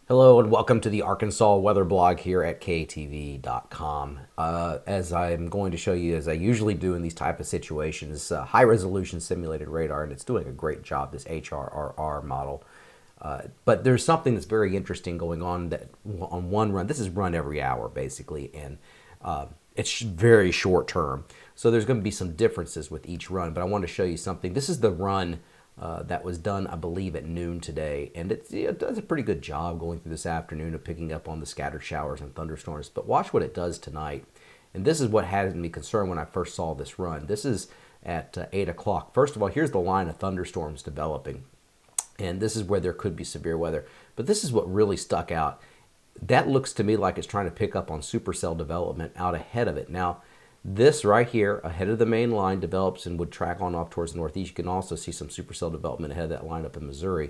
Hello and welcome to the Arkansas weather blog here at ktv.com. As I'm going to show you, as I usually do in these type of situations, high resolution simulated radar, and it's doing a great job, this HRRR model. But there's something that's very interesting going on that on one run. This is run every hour basically, and it's very short term. So there's going to be some differences with each run. But I want to show you something. This is the run that was done, I believe, at noon today, and it does a pretty good job going through this afternoon of picking up on the scattered showers and thunderstorms. But watch what it does tonight, and this is what had me concerned when I first saw this run. This is at 8 o'clock. First of all, here's the line of thunderstorms developing, and this is where there could be severe weather. But this is what really stuck out. That looks to me like it's trying to pick up on supercell development out ahead of it. Now, this right here, ahead of the main line, develops and would track on off towards the northeast. You can also see some supercell development ahead of that line up in Missouri.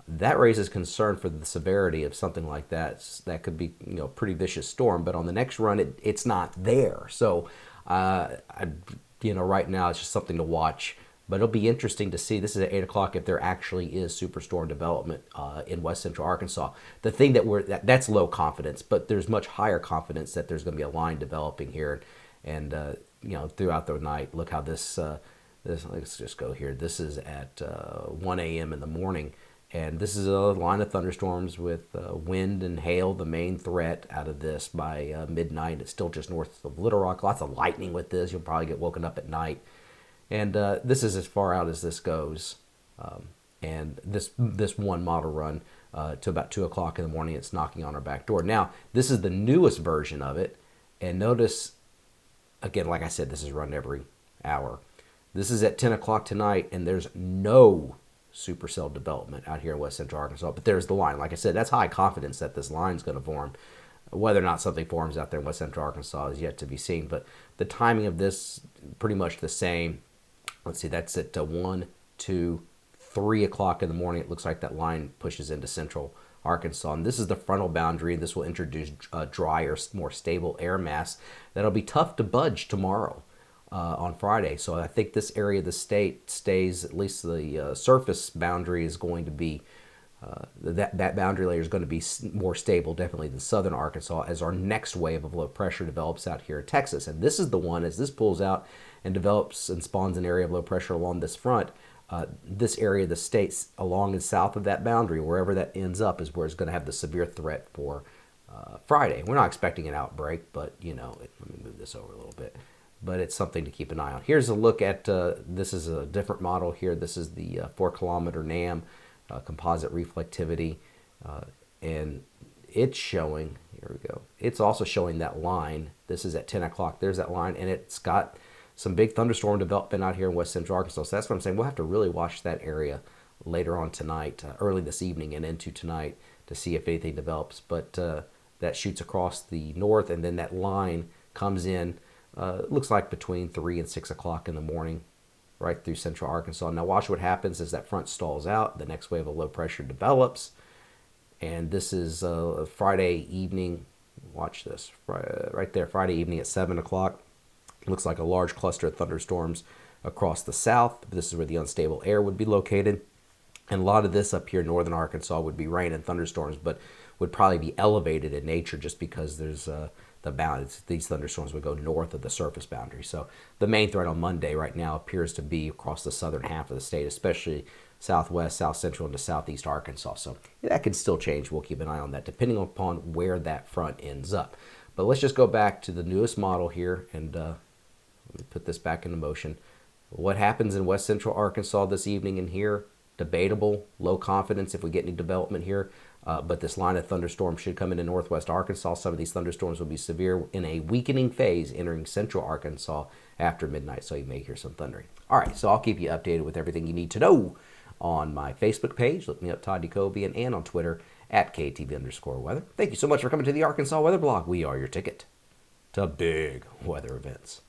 That raises concern for the severity of something like that. That could be, a pretty vicious storm. But on the next run, it's not there. So, right now it's just something to watch. But it'll be interesting to see. This is at 8 o'clock if there actually is superstorm development in west central Arkansas. The thing that's low confidence, but there's much higher confidence that there's going to be a line developing here. And throughout the night, look how this let's just go here. This is at 1 a.m. in the morning, and this is a line of thunderstorms with wind and hail, the main threat out of this by midnight. It's still just north of Little Rock. Lots of lightning with this. You'll probably get woken up at night, and this is as far out as this goes. And this one model run to about 2 o'clock in the morning. It's knocking on our back door. Now, this is the newest version of it, and notice. Again, like I said, this is run every hour. This is at 10 o'clock tonight, and there's no supercell development out here in west central Arkansas. But there's the line. Like I said, that's high confidence that this line's going to form. Whether or not something forms out there in west central Arkansas is yet to be seen. But the timing of this, pretty much the same. Let's see, that's at 1, 2, 3 o'clock in the morning. It looks like that line pushes into central Arkansas. And this is the frontal boundary. This will introduce drier, more stable air mass that'll be tough to budge tomorrow on Friday. So I think this area of the state stays, at least the surface boundary is going to be, that boundary layer is going to be more stable, definitely, than southern Arkansas as our next wave of low pressure develops out here in Texas. And this is the one, as this pulls out and develops and spawns an area of low pressure along this front, this area of the state along and south of that boundary, wherever that ends up, is where it's going to have the severe threat for Friday. We're not expecting an outbreak, but let me move this over a little bit. But it's something to keep an eye on. Here's a look at this is a different model here. This is the 4-kilometer NAM composite reflectivity, and it's showing. Here we go. It's also showing that line. This is at 10 o'clock. There's that line, and it's got some big thunderstorm development out here in west central Arkansas. So that's what I'm saying. We'll have to really watch that area later on tonight, early this evening and into tonight, to see if anything develops. But that shoots across the north, and then that line comes in, looks like between 3 and 6 o'clock in the morning, right through central Arkansas. Now watch what happens as that front stalls out. The next wave of low pressure develops, and this is Friday evening. Watch this right there, Friday evening at 7 o'clock. Looks like a large cluster of thunderstorms across the south. This is where the unstable air would be located. And a lot of this up here in northern Arkansas would be rain and thunderstorms, but would probably be elevated in nature just because there's the bounds. These thunderstorms would go north of the surface boundary. So the main threat on Monday right now appears to be across the southern half of the state, especially southwest, south central, into southeast Arkansas. So that could still change. We'll keep an eye on that depending upon where that front ends up. But let's just go back to the newest model here, and let me put this back into motion. What happens in west central Arkansas this evening and here? Debatable, low confidence if we get any development here. But this line of thunderstorms should come into northwest Arkansas. Some of these thunderstorms will be severe in a weakening phase entering central Arkansas after midnight. So you may hear some thundering. All right, so I'll keep you updated with everything you need to know on my Facebook page. Look me up, Todd Jacobian, and on Twitter at KTV_weather. Thank you so much for coming to the Arkansas Weather Blog. We are your ticket to big weather events.